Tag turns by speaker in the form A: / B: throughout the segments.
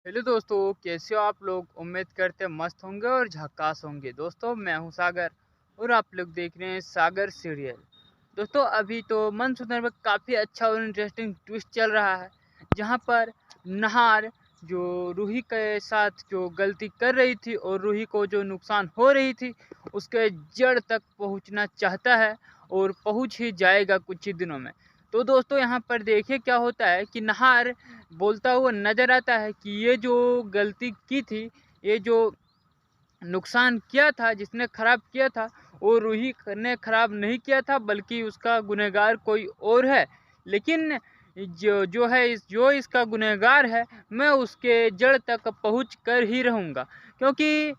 A: Hello दोस्तों, कैसे हो आप लोग। उम्मीद करते हैं मस्त होंगे और झकास होंगे। दोस्तों मैं हूं सागर और आप लोग देख रहे हैं सागर सीरियल। दोस्तों अभी तो मनसुंदर में काफ़ी अच्छा और इंटरेस्टिंग ट्विस्ट चल रहा है, जहां पर नहार जो रूही के साथ जो गलती कर रही थी और रूही को जो नुकसान हो रही थी उसके जड़ तक पहुंचना चाहता है और पहुंच ही जाएगा कुछ ही दिनों में। तो दोस्तों यहाँ पर देखिए क्या होता है कि नहार बोलता हुआ नजर आता है कि ये जो गलती की थी, ये जो नुकसान किया था, जिसने खराब किया था वो रूही ने खराब नहीं किया था, बल्कि उसका गुनहगार कोई और है। लेकिन जो जो है जो इसका गुनहगार है, मैं उसके जड़ तक पहुंच कर ही रहूँगा। क्योंकि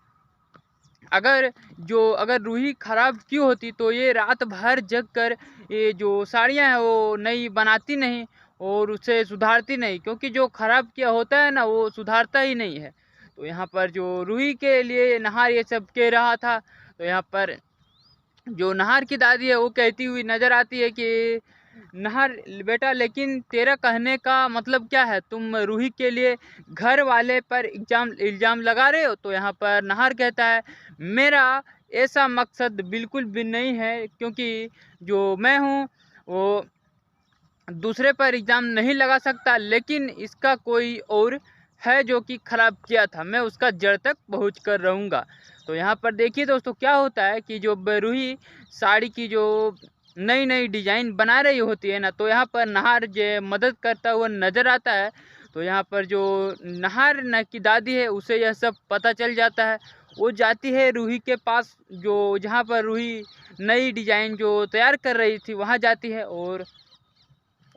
A: अगर रूही खराब की होती तो ये रात भर जग कर ये जो साड़ियाँ हैं वो नई बनाती नहीं और उसे सुधारती नहीं, क्योंकि जो खराब किया होता है ना वो सुधारता ही नहीं है। तो यहाँ पर जो रूही के लिए नहार ये सब कह रहा था, तो यहाँ पर जो नहार की दादी है वो कहती हुई नजर आती है कि नहर बेटा, लेकिन तेरा कहने का मतलब क्या है? तुम रूही के लिए घर वाले पर इल्जाम इल्जाम लगा रहे हो। तो यहाँ पर नहर कहता है मेरा ऐसा मकसद बिल्कुल भी नहीं है, क्योंकि जो मैं हूँ वो दूसरे पर इल्ज़ाम नहीं लगा सकता, लेकिन इसका कोई और है जो कि ख़राब किया था, मैं उसका जड़ तक पहुँच कर रहूँगा। तो यहाँ पर देखिए दोस्तों क्या होता है कि जो रूही साड़ी की जो नई नई डिज़ाइन बना रही होती है ना, तो यहाँ पर नहार जो मदद करता हुआ नज़र आता है। तो यहाँ पर जो नहार न की दादी है उसे यह सब पता चल जाता है। वो जाती है रूही के पास, जो जहाँ पर रूही नई डिज़ाइन जो तैयार कर रही थी वहाँ जाती है और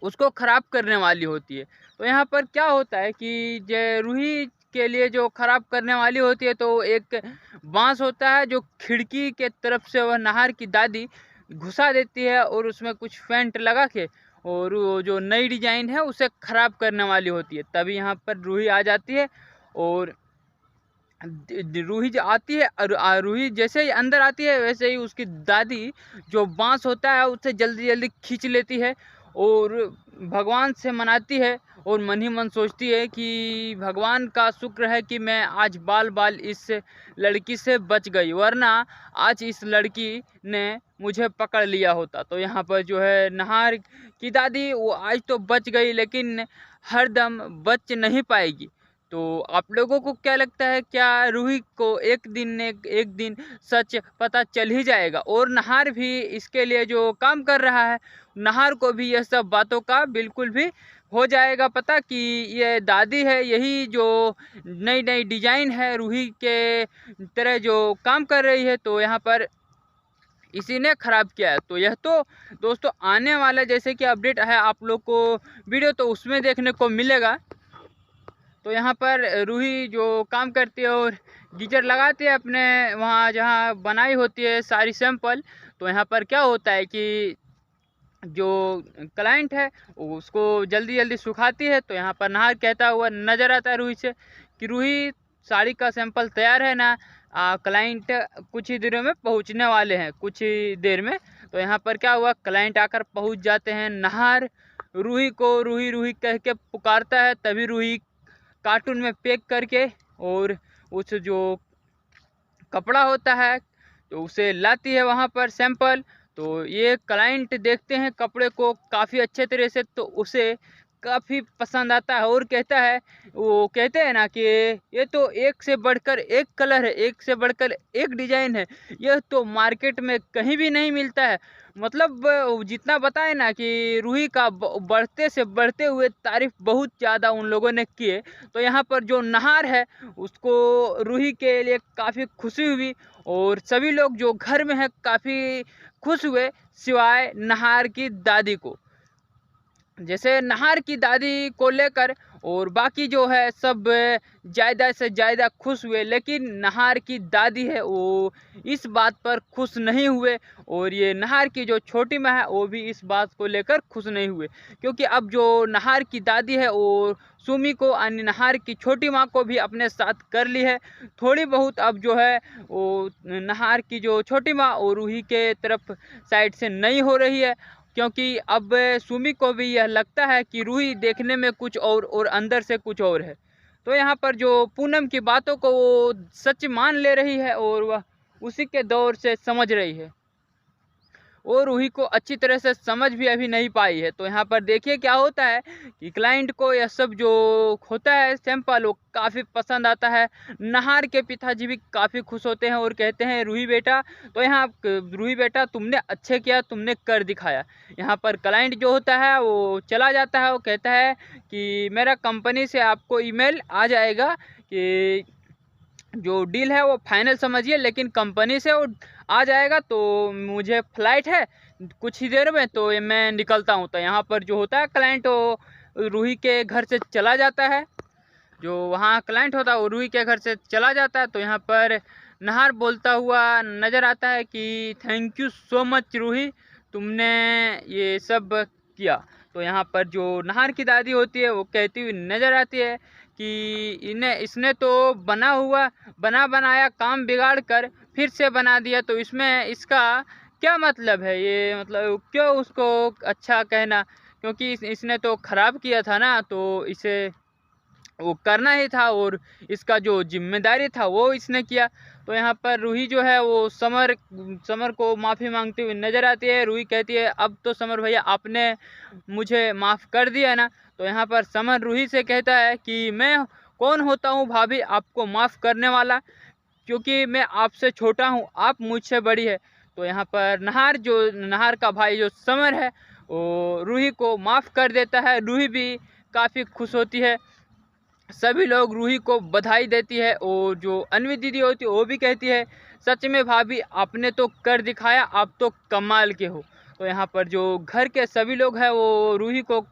A: उसको ख़राब करने वाली होती है। तो यहाँ पर क्या होता है कि रूही के लिए जो ख़राब करने वाली होती है, तो एक बाँस होता है जो खिड़की के तरफ से वह नहार की दादी घुसा देती है और उसमें कुछ फेंट लगा के और वो जो नई डिज़ाइन है उसे ख़राब करने वाली होती है। तभी यहाँ पर रूही आ जाती है और रूही जो आती है और रूही जैसे ही अंदर आती है वैसे ही उसकी दादी जो बांस होता है उससे जल्दी जल्दी खींच लेती है और भगवान से मनाती है और मन ही मन सोचती है कि भगवान का शुक्र है कि मैं आज बाल बाल इस लड़की से बच गई, वरना आज इस लड़की ने मुझे पकड़ लिया होता। तो यहाँ पर जो है नहार की दादी वो आज तो बच गई, लेकिन हरदम बच नहीं पाएगी। तो आप लोगों को क्या लगता है, क्या रूही को एक दिन सच पता चल ही जाएगा? और नहार भी इसके लिए जो काम कर रहा है, नहार को भी यह सब बातों का बिल्कुल भी हो जाएगा पता कि ये दादी है, यही जो नई नई डिजाइन है रूही के तरह जो काम कर रही है, तो यहाँ पर इसी ने खराब किया है। तो यह तो दोस्तों आने वाला जैसे कि अपडेट है आप लोग को वीडियो, तो उसमें देखने को मिलेगा। तो यहाँ पर रूही जो काम करती है और गीजर लगाती है अपने वहाँ जहाँ बनाई होती है सारी सैंपल। तो यहाँ पर क्या होता है कि जो क्लाइंट है उसको जल्दी जल्दी सुखाती है। तो यहाँ पर नहार कहता हुआ नजर आता है रूही से कि रूही, साड़ी का सैंपल तैयार है ना, क्लाइंट कुछ ही देर में पहुँचने वाले हैं, कुछ ही देर में। तो यहाँ पर क्या हुआ, क्लाइंट आकर पहुँच जाते हैं। नहार रूही को रूही रूही कह के पुकारता है, तभी रूही कार्टून में पैक करके और उस जो कपड़ा होता है तो उसे लाती है वहाँ पर सैंपल। तो ये क्लाइंट देखते हैं कपड़े को काफ़ी अच्छे तरह से, तो उसे काफ़ी पसंद आता है और कहता है, वो कहते हैं ना कि ये तो एक से बढ़कर एक कलर है, एक से बढ़कर एक डिज़ाइन है, यह तो मार्केट में कहीं भी नहीं मिलता है। मतलब जितना बताए ना कि रूही का बढ़ते से बढ़ते हुए तारीफ बहुत ज़्यादा उन लोगों ने किए। तो यहाँ पर जो नहार है उसको रूही के लिए काफ़ी खुशी हुई और सभी लोग जो घर में हैं काफ़ी खुश हुए, सिवाय नहार की दादी को। जैसे नहार की दादी को लेकर और बाकी जो है सब ज़्यादा से ज़्यादा खुश हुए, लेकिन नहार की दादी है वो इस बात पर खुश नहीं हुए और ये नहार की जो छोटी माँ है वो भी इस बात को लेकर खुश नहीं हुए, क्योंकि अब जो नहार की दादी है वो सुमी को यानी नहार की छोटी माँ को भी अपने साथ कर ली है। थोड़ी बहुत अब जो है वो नहार की जो छोटी माँ और रूही के तरफ साइड से नहीं हो रही है, क्योंकि अब सुमी को भी यह लगता है कि रूही देखने में कुछ और अंदर से कुछ और है। तो यहाँ पर जो पूनम की बातों को वो सच मान ले रही है और वह उसी के दौर से समझ रही है और रूही को अच्छी तरह से समझ भी अभी नहीं पाई है। तो यहाँ पर देखिए क्या होता है कि क्लाइंट को यह सब जो होता है सैंपल वो काफ़ी पसंद आता है। नहार के पिताजी भी काफ़ी खुश होते हैं और कहते हैं रूही बेटा, तो यहाँ रूही बेटा तुमने अच्छे किया, तुमने कर दिखाया। यहाँ पर क्लाइंट जो होता है वो चला जाता है, वो कहता है कि मेरा कंपनी से आपको ईमेल आ जाएगा कि जो डील है वो फाइनल समझिए, लेकिन कंपनी से वो आ जाएगा। तो मुझे फ्लाइट है कुछ ही देर में, तो मैं निकलता हूँ। तो यहाँ पर जो होता है क्लाइंट वो रूही के घर से चला जाता है, जो वहाँ क्लाइंट होता है वो रूही के घर से चला जाता है। तो यहाँ पर नहार बोलता हुआ नज़र आता है कि thank you so much Ruhi, तुमने ये सब किया। तो यहाँ पर जो नहार की दादी होती है वो कहती हुई नज़र आती है कि इसने तो बना बनाया काम बिगाड़ कर फिर से बना दिया, तो इसमें इसका क्या मतलब है? ये मतलब क्यों उसको अच्छा कहना, क्योंकि इसने तो ख़राब किया था ना, तो इसे वो करना ही था और इसका जो जिम्मेदारी था वो इसने किया। तो यहाँ पर रूही जो है वो समर को माफ़ी मांगती हुई नज़र आती है। रूही कहती है अब तो समर भैया आपने मुझे माफ़ कर दिया ना। तो यहाँ पर समर रूही से कहता है कि मैं कौन होता हूँ भाभी आपको माफ़ करने वाला, क्योंकि मैं आपसे छोटा हूँ, आप मुझसे बड़ी है। तो यहाँ पर नहार का भाई जो समर है वो रूही को माफ़ कर देता है। रूही भी काफ़ी खुश होती है, सभी लोग रूही को बधाई देती है और जो अन्वी दीदी होती है वो भी कहती है सच में भाभी आपने तो कर दिखाया, आप तो कमाल के हो। तो यहाँ पर जो घर के सभी लोग हैं वो रूही को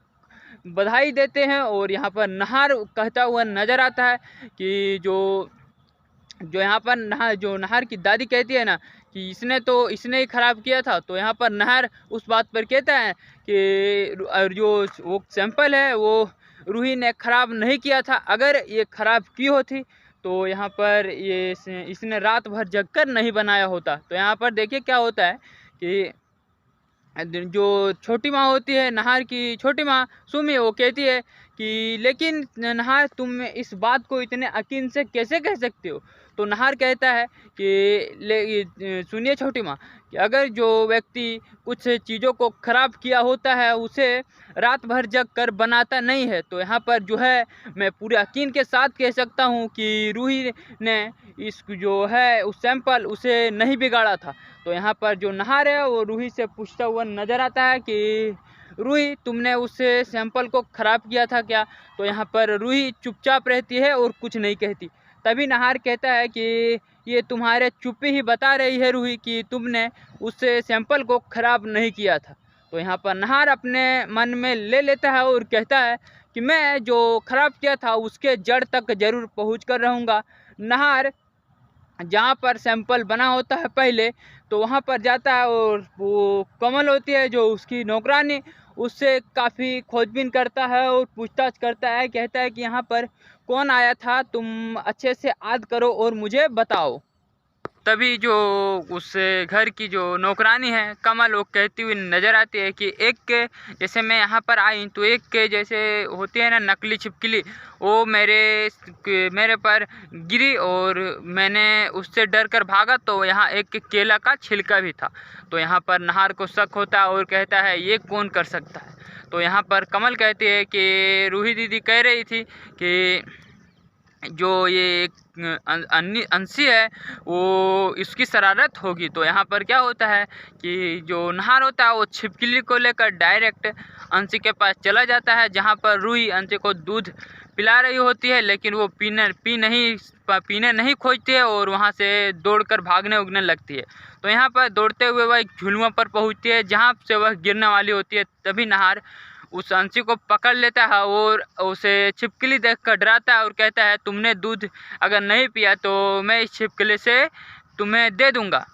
A: बधाई देते हैं और यहाँ पर नहार कहता हुआ नज़र आता है कि जो यहाँ पर नहार की दादी कहती है ना कि इसने ही ख़राब किया था। तो यहाँ पर नहार उस बात पर कहता है कि जो वो सैंपल है वो रूही ने ख़राब नहीं किया था, अगर ये ख़राब की होती तो यहाँ पर इसने रात भर जगकर नहीं बनाया होता। तो यहाँ पर देखिए क्या होता है कि जो छोटी माँ होती है, नहार की छोटी माँ सुमी, वो कहती है कि लेकिन नहार तुम इस बात को इतने यकीन से कैसे कह सकते हो? तो नहार कहता है कि सुनिए छोटी माँ, कि अगर जो व्यक्ति कुछ चीज़ों को ख़राब किया होता है उसे रात भर जग कर बनाता नहीं है। तो यहाँ पर जो है मैं पूरे यकीन के साथ कह सकता हूँ कि रूही ने इस जो है उस सैंपल उसे नहीं बिगाड़ा था। तो यहाँ पर जो नहार है वो रूही से पूछता हुआ नज़र आता है कि रूही तुमने उस सैंपल को ख़राब किया था क्या? तो यहाँ पर रूही चुपचाप रहती है और कुछ नहीं कहती। तभी नहार कहता है कि ये तुम्हारे चुप्पी ही बता रही है रूही कि तुमने उस सैंपल को ख़राब नहीं किया था। तो यहाँ पर नहार अपने मन में ले लेता है और कहता है कि मैं जो ख़राब किया था उसके जड़ तक ज़रूर पहुँच कर रहूँगा। नहार जहाँ पर सैंपल बना होता है पहले, तो वहाँ पर जाता है और वो कमल होती है जो उसकी नौकरानी, उससे काफ़ी खोजबीन करता है और पूछताछ करता है। कहता है कि यहाँ पर कौन आया था, तुम अच्छे से याद करो और मुझे बताओ। तभी जो उस घर की जो नौकरानी है कमल, वो कहती हुई नज़र आती है कि एक के जैसे मैं यहाँ पर आई तो एक के जैसे होती है ना नकली छिपकली, वो मेरे पर गिरी और मैंने उससे डर कर भागा, तो यहाँ एक केला का छिलका भी था। तो यहाँ पर नहार को शक होता है और कहता है ये कौन कर सकता है। तो यहाँ पर कमल कहती है कि रूही दीदी कह रही थी कि जो ये अंशी है वो इसकी शरारत होगी। तो यहाँ पर क्या होता है कि जो नहार होता है वो छिपकली को लेकर डायरेक्ट अंशी के पास चला जाता है, जहाँ पर रूही अंशी को दूध पिला रही होती है, लेकिन वो पीने नहीं खोजती है और वहाँ से दौड़कर भागने उगने लगती है। तो यहाँ पर दौड़ते हुए वह एक झुलुआ पर पहुँचती है जहाँ से वह गिरने वाली होती है। तभी नहार उस अंशी को पकड़ लेता है और उसे छिपकली देखकर डराता है और कहता है तुमने दूध अगर नहीं पिया तो मैं इस छिपकली से तुम्हें दे दूंगा,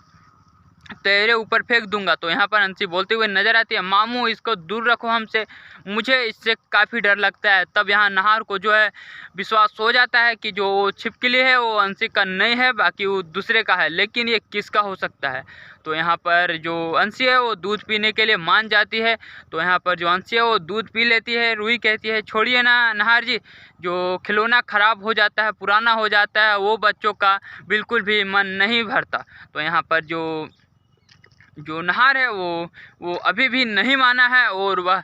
A: तेरे ऊपर फेंक दूंगा। तो यहाँ पर अंशी बोलते हुए नजर आती है मामू इसको दूर रखो हमसे, मुझे इससे काफ़ी डर लगता है। तब यहाँ नहार को जो है विश्वास हो जाता है कि जो छिपकली है वो अंशी का नहीं है, बाकी वो दूसरे का है, लेकिन ये किसका हो सकता है। तो यहाँ पर जो अंशी है वो दूध पीने के लिए मान जाती है। तो यहाँ पर जो अंशी है वो दूध पी लेती है। रूही कहती है छोड़िए ना नाहर जी, जो खिलौना ख़राब हो जाता है, पुराना हो जाता है, वो बच्चों का बिल्कुल भी मन नहीं भरता। तो यहाँ पर जो नाहर है वो अभी भी नहीं माना है और वह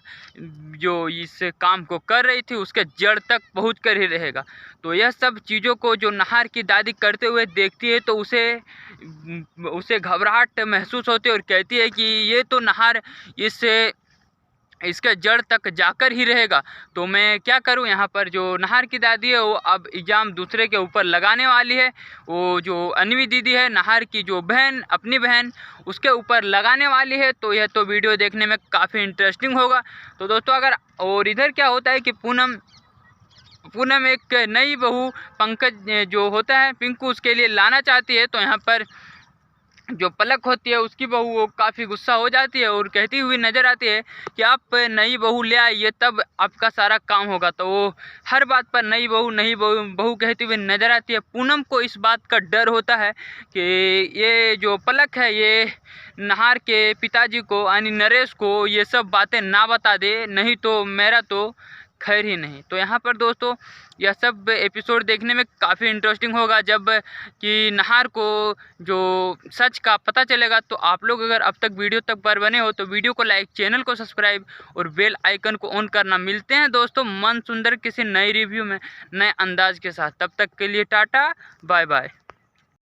A: जो इस काम को कर रही थी उसके जड़ तक पहुँच कर ही रहेगा। तो यह सब चीज़ों को जो नाहर की दादी करते हुए देखती है तो उसे घबराहट महसूस होती है और कहती है कि ये तो नाहर इसके जड़ तक जाकर ही रहेगा, तो मैं क्या करूं। यहाँ पर जो नाहर की दादी है वो अब इल्ज़ाम दूसरे के ऊपर लगाने वाली है। वो जो अन्वी दीदी है, नाहर की जो बहन, अपनी बहन, उसके ऊपर लगाने वाली है। तो यह तो वीडियो देखने में काफ़ी इंटरेस्टिंग होगा। तो दोस्तों अगर और इधर क्या होता है कि पूनम एक नई बहू पंकज जो होता है पिंकू उसके लिए लाना चाहती है। तो यहाँ पर जो पलक होती है उसकी बहू वो काफ़ी गुस्सा हो जाती है और कहती हुई नज़र आती है कि आप नई बहू ले आइए तब आपका सारा काम होगा। तो वो हर बात पर नई बहू कहती हुई नज़र आती है। पूनम को इस बात का डर होता है कि ये जो पलक है ये नाहर के पिताजी को यानी नरेश को ये सब बातें ना बता दे, नहीं तो मेरा तो खैर ही नहीं। तो यहाँ पर दोस्तों यह सब एपिसोड देखने में काफ़ी इंटरेस्टिंग होगा जब कि नाहर को जो सच का पता चलेगा। तो आप लोग अगर अब तक वीडियो तक पर बने हो तो वीडियो को लाइक, चैनल को सब्सक्राइब और बेल आइकन को ऑन करना। मिलते हैं दोस्तों मन सुंदर किसी नई रिव्यू में नए अंदाज के साथ। तब तक के लिए टाटा बाय बाय।